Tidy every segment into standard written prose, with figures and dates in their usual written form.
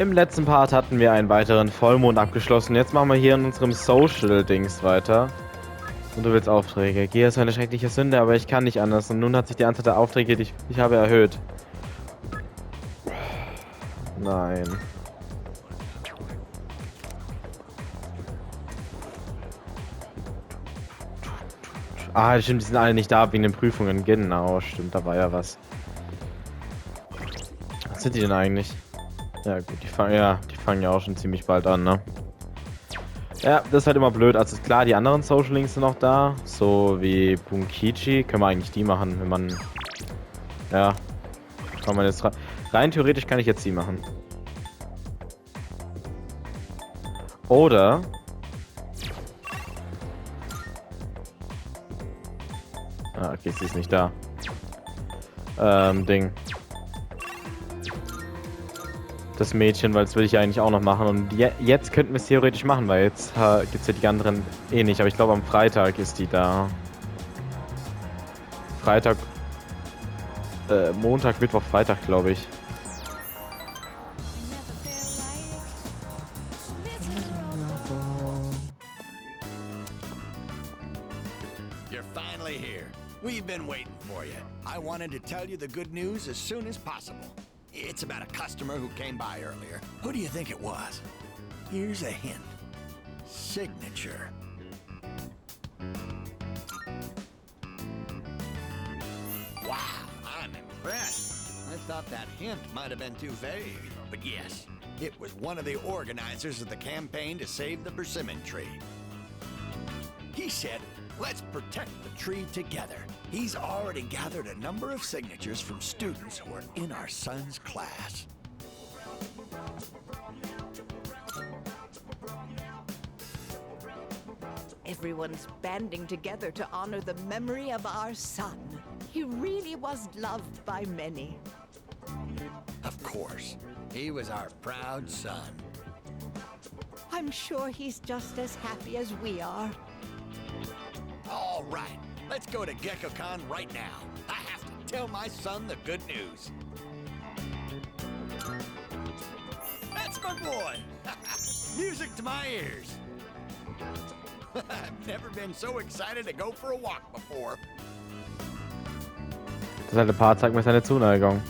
Im letzten Part hatten wir einen weiteren Vollmond abgeschlossen. Jetzt machen wir hier in unserem Social-Dings weiter. Und du willst Aufträge. Gier ist eine schreckliche Sünde, aber ich kann nicht anders. Und nun hat sich die Anzahl der Aufträge, die ich habe, erhöht. Nein. Ah, stimmt, die sind alle nicht da wegen den Prüfungen. Genau, stimmt, da war ja was. Was sind die denn eigentlich? Ja gut, die fangen ja auch schon ziemlich bald an, ne? Ja, das ist halt immer blöd. Also klar, die anderen Social Links sind noch da. So wie Bunkichi. Können wir eigentlich die machen, wenn man... Ja. Kann man jetzt rein theoretisch kann ich jetzt die machen. Oder... Ah, okay, sie ist nicht da. Ding. Das Mädchen, weil das will ich ja eigentlich auch noch machen. Und jetzt könnten wir es theoretisch machen, weil jetzt gibt es ja die anderen eh nicht. Aber ich glaube, am Freitag ist die da. Freitag. Montag, Mittwoch, Freitag, glaube ich. You're finally here. We've been waiting for you. I wanted to tell you the good news as soon as possible. It's about a customer who came by earlier. Who do you think it was? Here's a hint. Signature. Wow, I'm impressed. I thought that hint might have been too vague. But yes, it was one of the organizers of the campaign to save the persimmon tree. He said, let's protect the tree together. He's already gathered a number of signatures from students who are in our son's class. Everyone's banding together to honor the memory of our son. He really was loved by many. Of course, he was our proud son. I'm sure he's just as happy as we are. All right, let's go to GeckoCon right now. I have to tell my son the good news. That's my boy! Music to my ears. I've never been so excited to go for a walk before. Das alte Paar zeigt mir seine Zuneigung.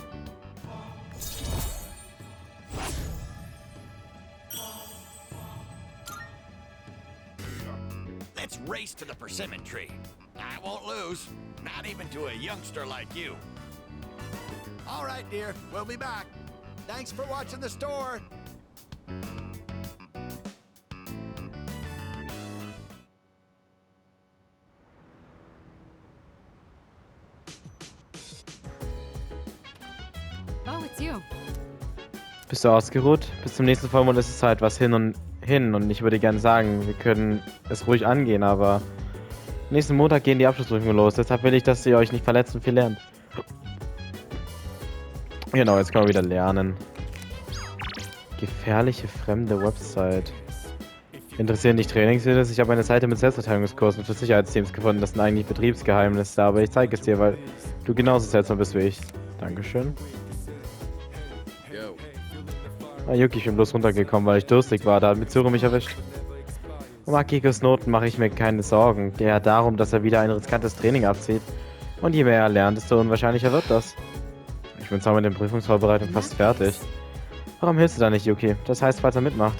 Let's race to the persimmon tree. I won't lose, not even to a youngster like you. All right, dear, we'll be back. Thanks for watching the store. Oh, it's you. Bist du ausgeruht? Bis zum nächsten Vollmond ist es halt was hin und ich würde gerne sagen, wir können es ruhig angehen, aber nächsten Montag gehen die Abschlussprüfungen los, deshalb will ich, dass ihr euch nicht verletzt und viel lernt. Genau, jetzt können wir wieder lernen. Gefährliche fremde Website. Interessieren dich Trainingsvideos? Ich habe eine Seite mit Selbstverteidigungskursen für Sicherheitsteams gefunden. Das sind eigentlich Betriebsgeheimnisse, aber ich zeige es dir, weil du genauso seltsam bist wie ich. Dankeschön. Ah, Yuki, ich bin bloß runtergekommen, weil ich durstig war. Da hat Mitsuru mich erwischt. Um Akikos Noten mache ich mir keine Sorgen. Eher darum, dass er wieder ein riskantes Training abzieht. Und je mehr er lernt, desto unwahrscheinlicher wird das. Ich bin zwar mit der Prüfungsvorbereitung fast fertig. Warum hilfst du da nicht, Yuki? Das heißt, falls er mitmacht.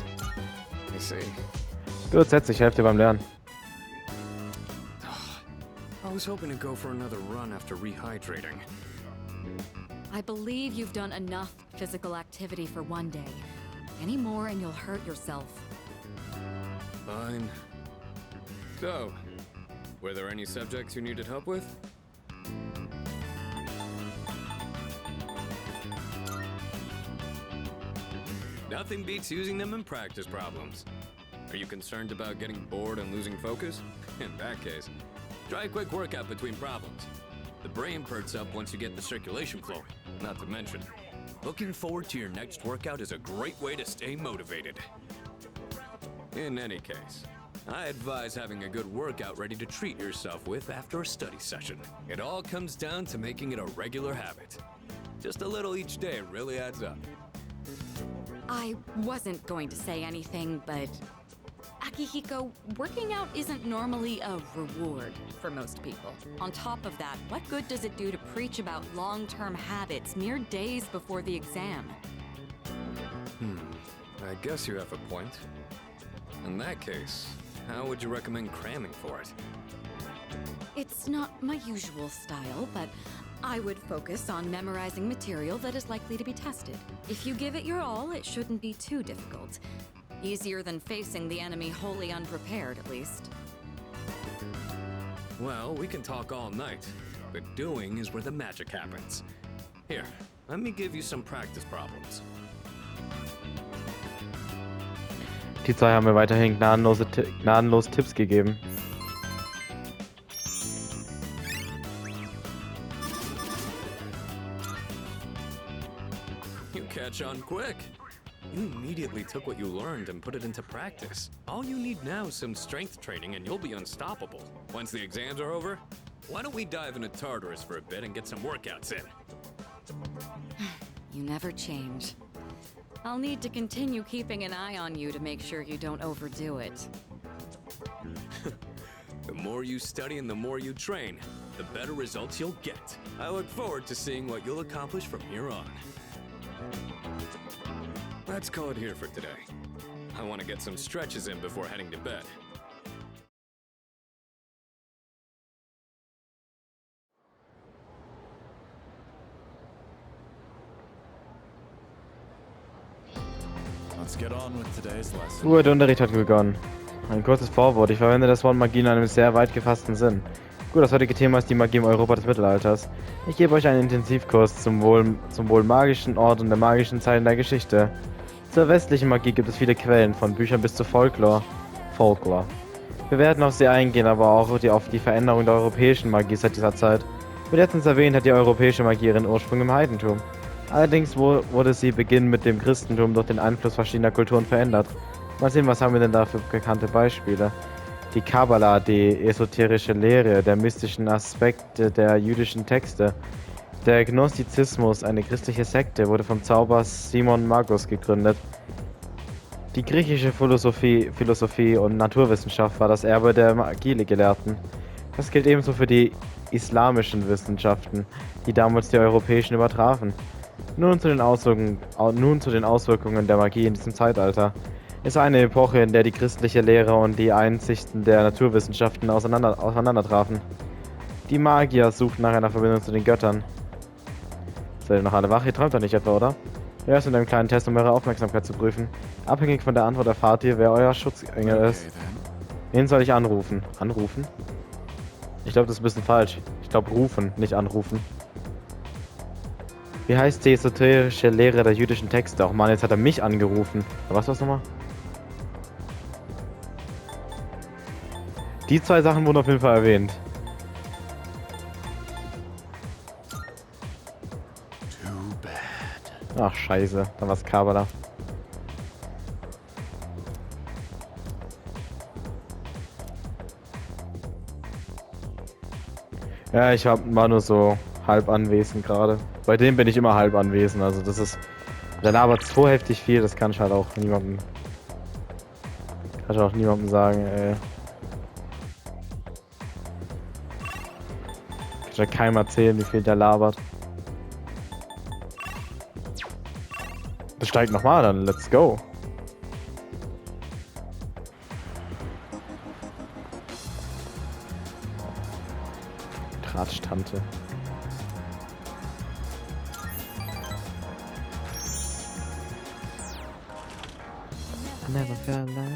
Gut, setz dich, helf dir beim Lernen. I was hoping to go for another run after rehydrating. I believe you've done enough physical activity for one day. Any more and you'll hurt yourself. Fine. So, were there any subjects you needed help with? Nothing beats using them in practice problems. Are you concerned about getting bored and losing focus? In that case, try a quick workout between problems. The brain perks up once you get the circulation flowing, not to mention, looking forward to your next workout is a great way to stay motivated. In any case, I advise having a good workout ready to treat yourself with after a study session. It all comes down to making it a regular habit. Just a little each day really adds up. I wasn't going to say anything, but Akihiko, working out isn't normally a reward for most people. On top of that, what good does it do to preach about long-term habits mere days before the exam? I guess you have a point. In that case, how would you recommend cramming for it? It's not my usual style, but I would focus on memorizing material that is likely to be tested. If you give it your all, it shouldn't be too difficult. Easier than facing the enemy wholly unprepared, at least. Well, we can talk all night, but doing is where the magic happens. Here, let me give you some practice problems. Die zwei haben mir weiterhin gnadenlos Tipps gegeben. You catch on quick. You immediately took what you learned and put it into practice. All you need now is some strength training and you'll be unstoppable. Once the exams are over, why don't we dive into Tartarus for a bit and get some workouts in? You never change. I'll need to continue keeping an eye on you to make sure you don't overdo it. The more you study and the more you train, the better results you'll get. I look forward to seeing what you'll accomplish from here on. Let's call it here for today. I want to get some stretches in before heading to bed. Let's get on with today's lesson. Gut, der Unterricht hat begonnen. Ein kurzes Vorwort. Ich verwende das Wort Magie in einem sehr weit gefassten Sinn. Gut, das heutige Thema ist die Magie im Europa des Mittelalters. Ich gebe euch einen Intensivkurs zum wohl magischen Ort und der magischen Zeit in der Geschichte. Zur westlichen Magie gibt es viele Quellen, von Büchern bis zu Folklore. Wir werden auf sie eingehen, aber auch auf die Veränderung der europäischen Magie seit dieser Zeit. Wie letztens erwähnt, hat die europäische Magie ihren Ursprung im Heidentum. Allerdings wurde sie beginnend mit dem Christentum durch den Einfluss verschiedener Kulturen verändert. Mal sehen, was haben wir denn da für bekannte Beispiele. Die Kabbala, die esoterische Lehre, der mystischen Aspekte der jüdischen Texte. Der Gnostizismus, eine christliche Sekte, wurde vom Zauberer Simon Magus gegründet. Die griechische Philosophie und Naturwissenschaft war das Erbe der Magiegelehrten. Das gilt ebenso für die islamischen Wissenschaften, die damals die europäischen übertrafen. Nun zu den Auswirkungen der Magie in diesem Zeitalter. Es war eine Epoche, in der die christliche Lehre und die Einsichten der Naturwissenschaften aufeinandertrafen. Die Magier suchten nach einer Verbindung zu den Göttern. Seid ihr noch alle wach? Ihr träumt doch nicht etwa, oder? Ja, ist mit einem kleinen Test, um eure Aufmerksamkeit zu prüfen. Abhängig von der Antwort erfahrt ihr, wer euer Schutzengel ist. Wen soll ich anrufen? Anrufen? Ich glaube, das ist ein bisschen falsch. Ich glaube, rufen, nicht anrufen. Wie heißt die esoterische Lehre der jüdischen Texte? Auch Mann, jetzt hat er mich angerufen. Was war's nochmal? Die zwei Sachen wurden auf jeden Fall erwähnt. Ach, scheiße. Dann war's Kabbala. Ja, ich war nur so halb anwesend gerade. Bei dem bin ich immer halb anwesend, also das ist... Der labert so heftig viel, das kann ich halt auch niemandem... sagen, ey. Kann ich ja keinem erzählen, wie viel der labert. Das steigt nochmal dann, let's go. Tratsch-Tante. Never felt like...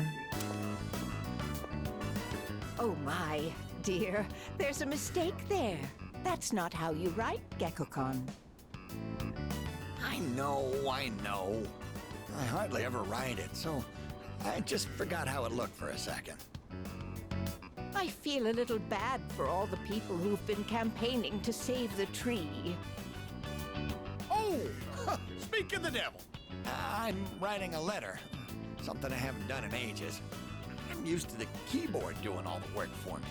Oh my, dear. There's a mistake there. That's not how you write, Gekko-kun. I know. I hardly ever write it, so I just forgot how it looked for a second. I feel a little bad for all the people who've been campaigning to save the tree. Oh! Speak of the devil! I'm writing a letter. Something I haven't done in ages. I'm used to the keyboard doing all the work for me.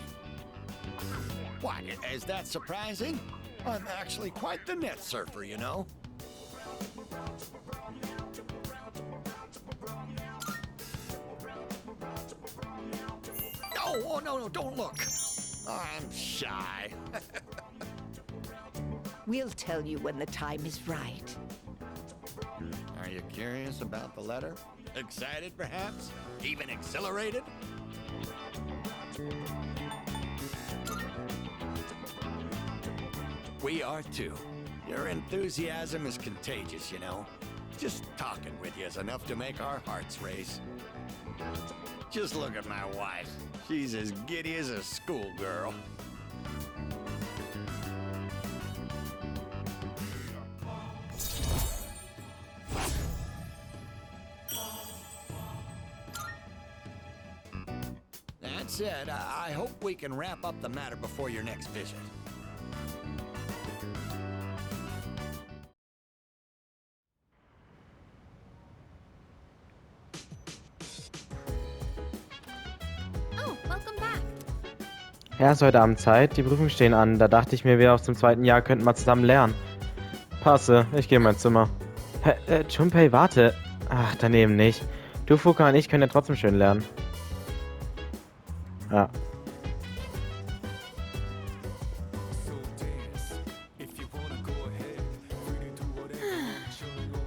Why, is that surprising? I'm actually quite the net surfer, you know. Oh, no, don't look. I'm shy. We'll tell you when the time is right. Are you curious about the letter? Excited, perhaps? Even exhilarated? We are too. Your enthusiasm is contagious, you know. Just talking with you is enough to make our hearts race. Just look at my wife. She's as giddy as a schoolgirl. That said, I hope we can wrap up the matter before your next visit. Oh, welcome back. Ja, ist heute Abend Zeit. Die Prüfungen stehen an. Da dachte ich mir, wir aus dem 2. Jahr könnten mal zusammen lernen. Passe, ich gehe in mein Zimmer. Junpei, warte. Ach, daneben nicht. Du, Fuka und ich können ja trotzdem schön lernen. Ja.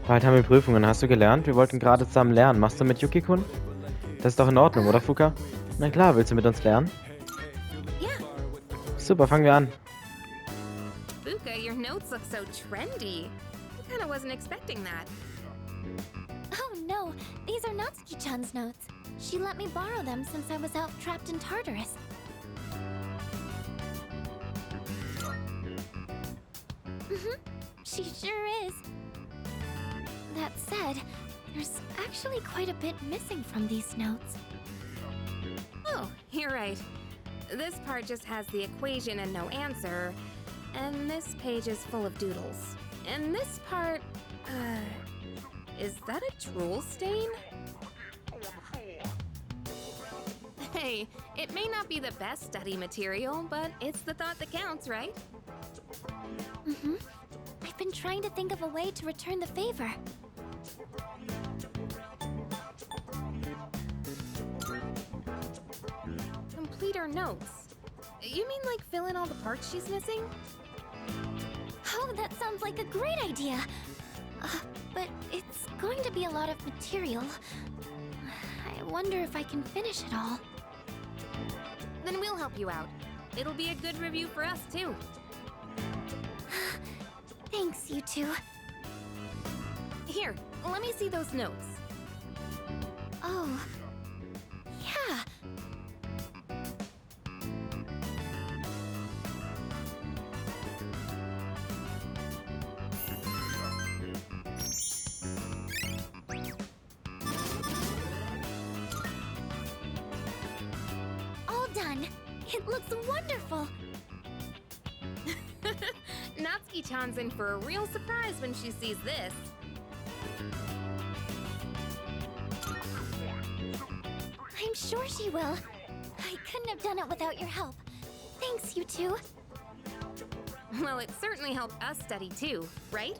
Bald haben wir Prüfungen. Hast du gelernt? Wir wollten gerade zusammen lernen. Machst du mit Yuki-kun? Das ist doch in Ordnung, oder Fuka? Na klar, willst du mit uns lernen? Ja. Super, fangen wir an. Fuka, your notes look so trendy. I kinda wasn't expecting that. Oh no, these are Natsuki-chan's notes. She let me borrow them since I was out trapped in Tartarus. She sure is. That said, there's actually quite a bit missing from these notes. Oh, you're right. This part just has the equation and no answer. And this page is full of doodles. And this part, is that a drool stain? Hey, it may not be the best study material, but it's the thought that counts, right? I've been trying to think of a way to return the favor. Complete her notes. You mean like fill in all the parts she's missing? Oh, that sounds like a great idea. But it's going to be a lot of material. I wonder if I can finish it all. Then we'll help you out. It'll be a good review for us, too. Thanks, you two. Here, let me see those notes. Oh, yeah. All done. It looks wonderful. Natsuki-chan's in for a real surprise when she sees this. I'm sure she will. I couldn't have done it without your help. Thanks, you two. Well, it certainly helped us study too, right?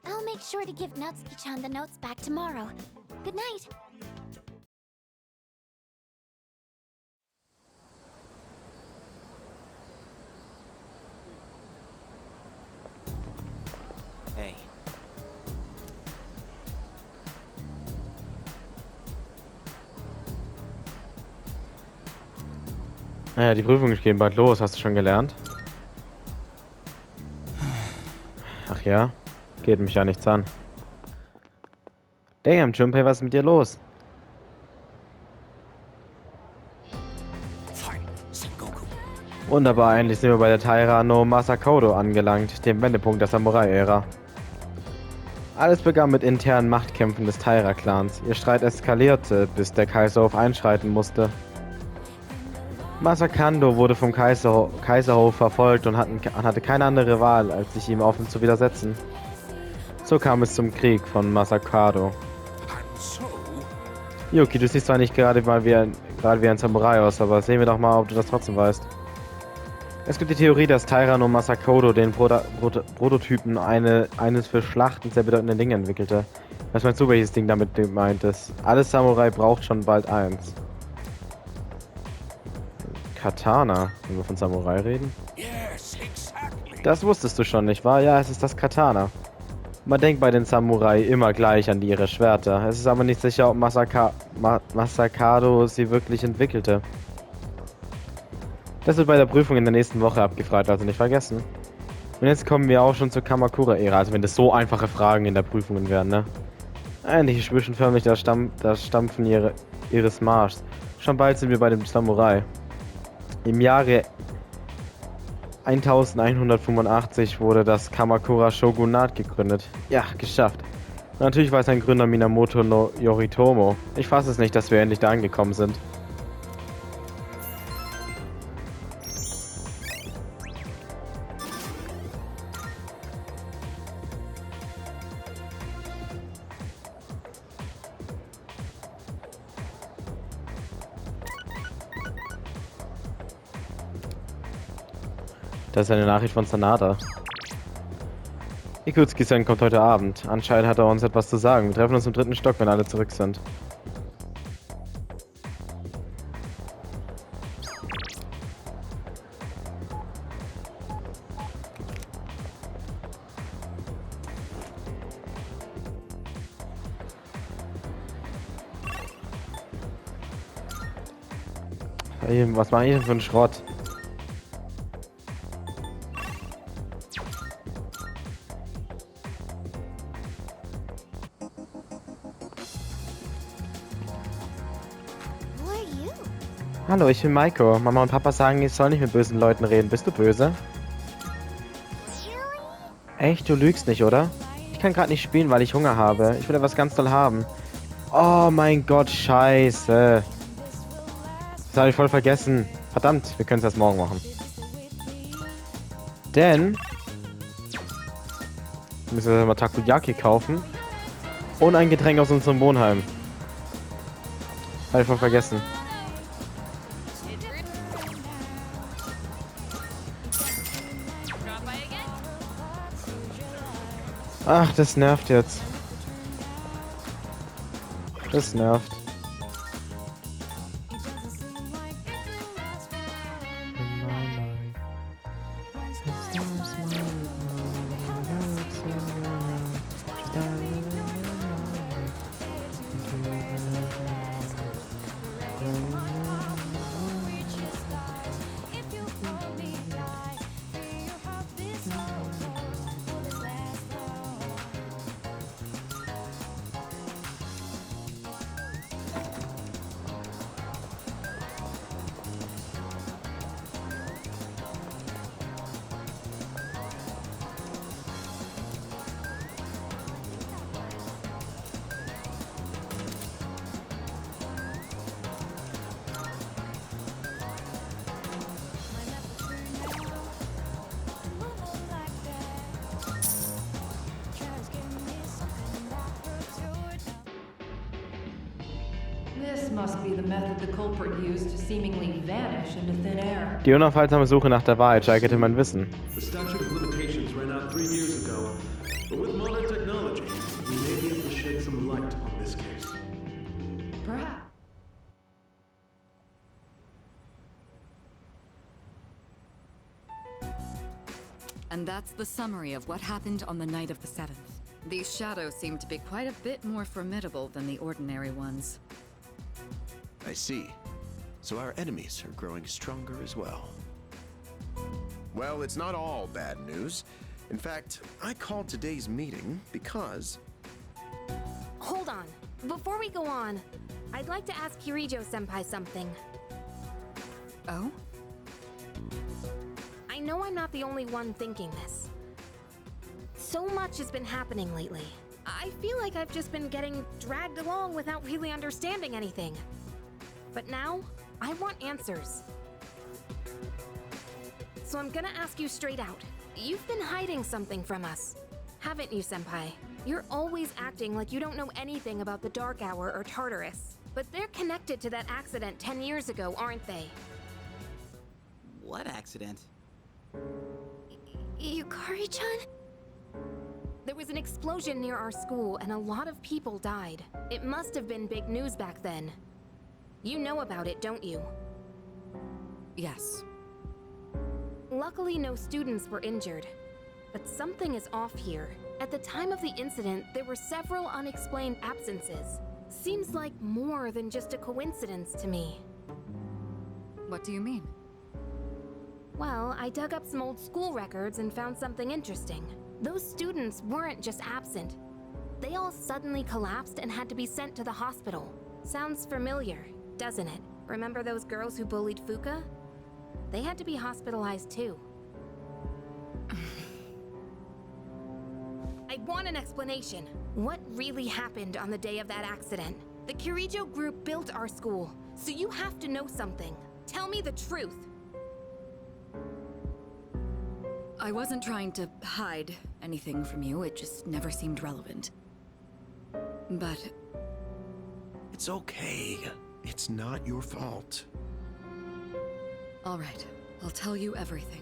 I'll make sure to give Natsuki-chan the notes back tomorrow. Good night. Hey. Naja, die Prüfungen gehen bald los. Hast du schon gelernt? Ach ja? Geht mich ja nichts an. Damn, Junpei, was ist mit dir los? Wunderbar, endlich sind wir bei der Taira no Masakodo angelangt, dem Wendepunkt der Samurai-Ära. Alles begann mit internen Machtkämpfen des Taira-Clans. Ihr Streit eskalierte, bis der Kaiserhof einschreiten musste. Masakando wurde vom Kaiserhof verfolgt und hatte keine andere Wahl, als sich ihm offen zu widersetzen. So kam es zum Krieg von Masakado. Yuki, du siehst zwar nicht gerade wie ein Samurai aus, aber sehen wir doch mal, ob du das trotzdem weißt. Es gibt die Theorie, dass Taira no Masakodo den Prototypen eines für Schlachten sehr bedeutenden Dinge entwickelte. Was meinst du, welches Ding damit gemeint ist? Alles Samurai braucht schon bald eins. Katana. Wenn wir von Samurai reden. Yes, exactly. Das wusstest du schon, nicht wahr? Ja, es ist das Katana. Man denkt bei den Samurai immer gleich an ihre Schwerter. Es ist aber nicht sicher, ob Masakado sie wirklich entwickelte. Das wird bei der Prüfung in der nächsten Woche abgefragt, also nicht vergessen. Und jetzt kommen wir auch schon zur Kamakura-Ära, also wenn das so einfache Fragen in der Prüfungen wären, ne? Eigentlich ist schon förmlich das Stampfen ihres Marschs. Schon bald sind wir bei dem Samurai. Im Jahre 1185 wurde das Kamakura-Shogunat gegründet. Ja, geschafft. Und natürlich war es ein Gründer Minamoto no Yoritomo. Ich fasse es nicht, dass wir endlich da angekommen sind. Das ist eine Nachricht von Sanada. Ikutsuki-san kommt heute Abend. Anscheinend hat er uns etwas zu sagen. Wir treffen uns im 3. Stock, wenn alle zurück sind. Was mache ich denn für einen Schrott? Hallo, ich bin Maiko. Mama und Papa sagen, ich soll nicht mit bösen Leuten reden. Bist du böse? Echt? Du lügst nicht, oder? Ich kann gerade nicht spielen, weil ich Hunger habe. Ich will etwas ganz doll haben. Oh mein Gott, scheiße. Das habe ich voll vergessen. Verdammt, wir können es erst morgen machen. Denn wir müssen mal Takoyaki kaufen. Und ein Getränk aus unserem Wohnheim. Habe ich voll vergessen. Ach, das nervt jetzt. Das nervt. Die unaufhaltsame Suche nach der Wahrheit steigerte mein Wissen. The statute of limitations ran out 3 years ago, but with modern technology, we may be able to shed some light on this case. Perhaps. And that's the summary of what happened on the night of the 7th. These shadows seem to be quite a bit more formidable than the ordinary ones. I see. So our enemies are growing stronger as well. Well, it's not all bad news. In fact, I called today's meeting because... Hold on. Before we go on, I'd like to ask Kirijo-senpai something. Oh? I know I'm not the only one thinking this. So much has been happening lately. I feel like I've just been getting dragged along without really understanding anything. But now, I want answers. So I'm gonna ask you straight out. You've been hiding something from us, haven't you, Senpai? You're always acting like you don't know anything about the Dark Hour or Tartarus. But they're connected to that accident 10 years ago, aren't they? What accident? Yukari-chan? There was an explosion near our school and a lot of people died. It must have been big news back then. You know about it, don't you? Yes. Luckily, no students were injured. But something is off here. At the time of the incident, there were several unexplained absences. Seems like more than just a coincidence to me. What do you mean? Well, I dug up some old school records and found something interesting. Those students weren't just absent. They all suddenly collapsed and had to be sent to the hospital. Sounds familiar, doesn't it? Remember those girls who bullied Fuka? They had to be hospitalized too. I want an explanation. What really happened on the day of that accident? The Kirijo group built our school, so you have to know something. Tell me the truth. I wasn't trying to hide anything from you, it just never seemed relevant. But... It's okay. It's not your fault. all right, I'll tell you everything.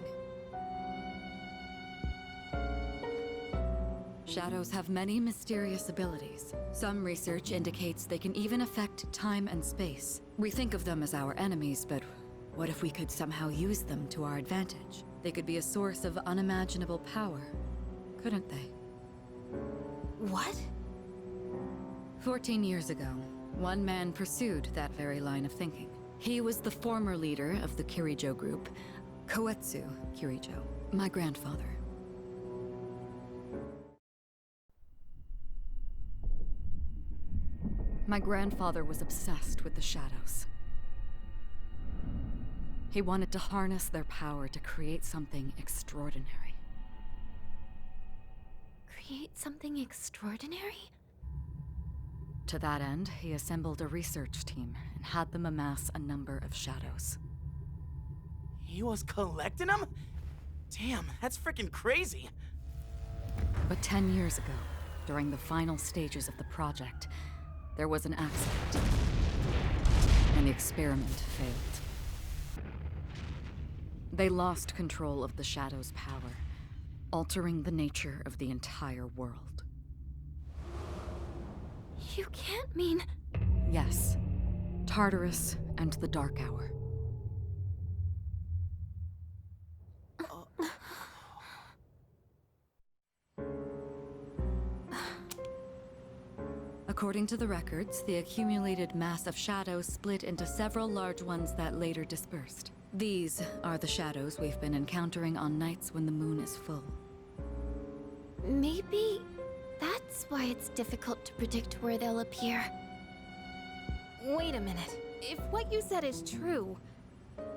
Shadows have many mysterious abilities. Some research indicates they can even affect time and space. We think of them as our enemies, but what if we could somehow use them to our advantage? They could be a source of unimaginable power, couldn't they? What? 14 years ago, one man pursued that very line of thinking. He was the former leader of the Kirijo group, Koetsu Kirijo, my grandfather. My grandfather was obsessed with the shadows. He wanted to harness their power to create something extraordinary. Create something extraordinary? To that end, he assembled a research team and had them amass a number of shadows. He was collecting them? Damn, that's freaking crazy. But 10 years ago, during the final stages of the project, there was an accident, and the experiment failed. They lost control of the Shadow's power, altering the nature of the entire world. You can't mean... Yes, Tartarus and the Dark Hour. According to the records, the accumulated mass of shadows split into several large ones that later dispersed. These are the shadows we've been encountering on nights when the moon is full. Maybe that's why it's difficult to predict where they'll appear. Wait a minute. If what you said is true,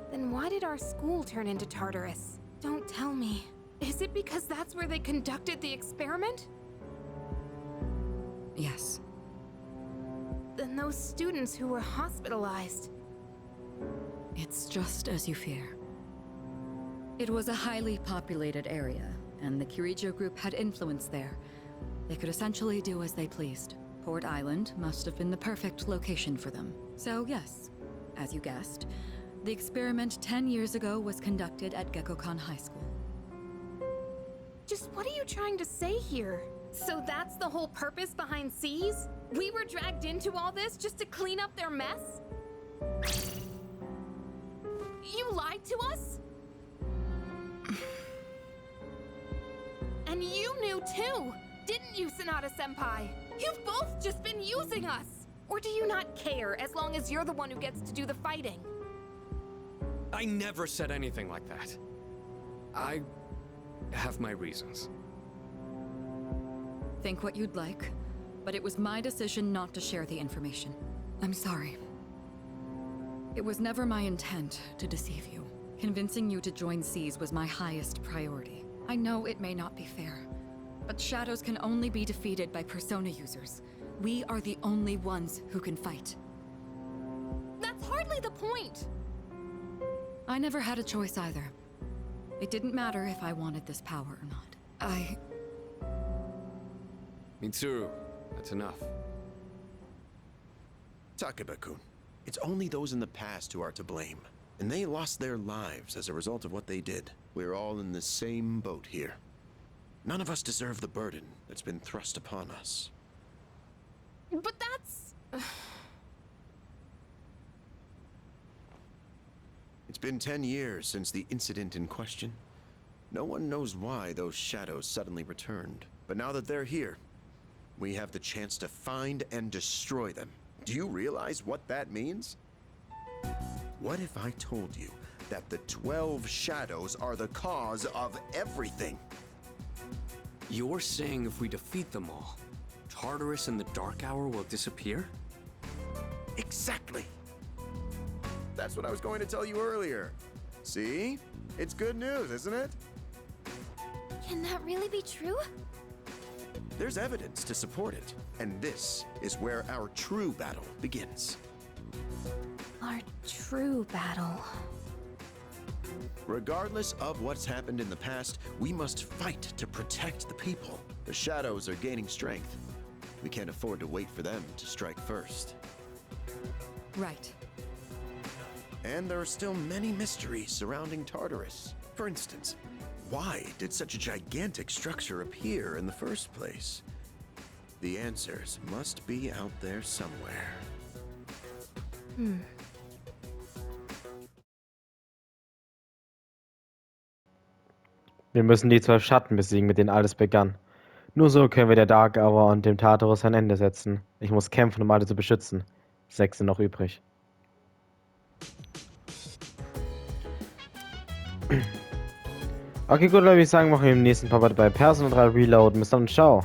then why did our school turn into Tartarus? Don't tell me. Is it because that's where they conducted the experiment? Yes. Then those students who were hospitalized... It's just as you fear. It was a highly populated area, and the Kirijo group had influence there. They could essentially do as they pleased. Port Island must have been the perfect location for them. So yes, as you guessed, the experiment 10 years ago was conducted at Gekkokan High School. Just what are you trying to say here? So that's the whole purpose behind C's? We were dragged into all this just to clean up their mess? You lied to us? And you knew too, didn't you, Sanada-senpai? You've both just been using us! Or do you not care as long as you're the one who gets to do the fighting? I never said anything like that. I have my reasons. Think what you'd like, but it was my decision not to share the information. I'm sorry. It was never my intent to deceive you. Convincing you to join C's was my highest priority. I know it may not be fair, but shadows can only be defeated by persona users. We are the only ones who can fight. That's hardly the point! I never had a choice either. It didn't matter if I wanted this power or not. Mitsuru, that's enough. Takeba-kun, it's only those in the past who are to blame. And they lost their lives as a result of what they did. We're all in the same boat here. None of us deserve the burden that's been thrust upon us. But that's... It's been 10 years since the incident in question. No one knows why those shadows suddenly returned. But now that they're here, we have the chance to find and destroy them. Do you realize what that means? What if I told you that the 12 shadows are the cause of everything? You're saying if we defeat them all, Tartarus and the Dark Hour will disappear? Exactly. That's what I was going to tell you earlier. See? It's good news, isn't it? Can that really be true? There's evidence to support it, and this is where our true battle begins. Our true battle. Regardless of what's happened in the past, we must fight to protect the people. The shadows are gaining strength. We can't afford to wait for them to strike first. Right. And there are still many mysteries surrounding Tartarus. For instance, why did such a gigantic structure appear in the first place? The answers must be out there somewhere. Wir müssen die 12 Schatten besiegen, mit denen alles begann. Nur so können wir der Dark Hour und dem Tartarus ein Ende setzen. Ich muss kämpfen, um alle zu beschützen. 6 sind noch übrig. Okay, gut, dann würde ich sagen, machen wir im nächsten Part bei Persona 3 Reload. Bis dann, ciao.